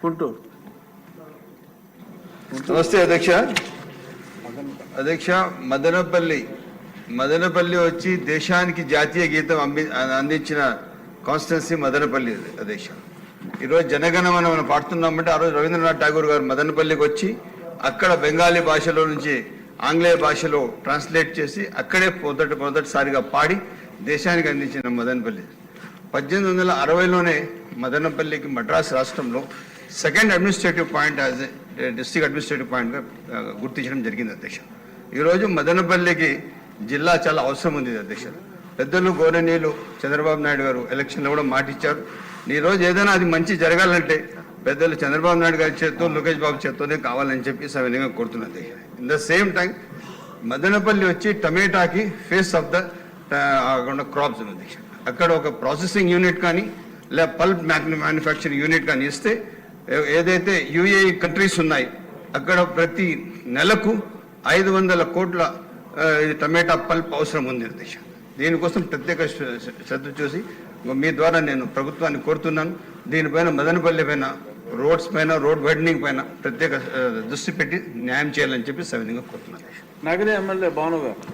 గుంటూరు. నమస్తే అధ్యక్ష. అధ్యక్ష, మదనపల్లి వచ్చి దేశానికి జాతీయ గీతం అందించిన కాన్స్టిట్యున్సీ మదనపల్లి అధ్యక్ష. ఈరోజు జనగణమన మనం పాడుతున్నామంటే ఆ రోజు రవీంద్రనాథ్ ఠాగూర్ గారు మదనపల్లికి వచ్చి అక్కడ బెంగాలీ భాషలో నుంచి ఆంగ్లేయ భాషలో ట్రాన్స్లేట్ చేసి అక్కడే మొదటిసారిగా పాడి దేశానికి అందించిన మదనపల్లి. 1860లోనే మదనపల్లికి మద్రాసు రాష్ట్రంలో second administrative point as district administrative పాయింట్గా గుర్తించడం జరిగింది అధ్యక్ష. ఈరోజు మదనపల్లికి జిల్లా చాలా అవసరం ఉంది అధ్యక్ష. పెద్దలు గౌరవనీయులు చంద్రబాబు నాయుడు గారు ఎలక్షన్లో కూడా మాటిచ్చారు. ఈరోజు ఏదైనా అది మంచి జరగాలంటే పెద్దలు చంద్రబాబు నాయుడు గారి చేత్తో లోకేష్ బాబు చేత్తోనే కావాలని చెప్పి సవినయంగా కోరుతున్నది అధ్యక్ష. In the same time Madanapalle వచ్చి టమేటాకి ఫేస్ ఆఫ్ ద క్రాప్స్ ఉంది అధ్యక్ష. అక్కడ ఒక ప్రాసెసింగ్ యూనిట్ కానీ లేదా పల్ప్ మ్యానుఫ్యాక్చరింగ్ యూనిట్ కానీ ఇస్తే ఏదైతే యుఏఈ కంట్రీస్ ఉన్నాయి అక్కడ ప్రతి నెలకు 500 కోట్ల టమాటా పల్ప్ అవసరం ఉంది అధ్యక్ష. దీనికోసం ప్రత్యేక శ్రద్ధ చూసి మీ ద్వారా నేను ప్రభుత్వాన్ని కోరుతున్నాను. దీనిపైన మదనపల్లి పైన రోడ్స్ పైన రోడ్ వైడనింగ్ పైన ప్రత్యేక దృష్టి పెట్టి న్యాయం చేయాలని చెప్పి సవినయంగా కోరుతున్నాను. నగరి ఎమ్మెల్యే భాను గారు.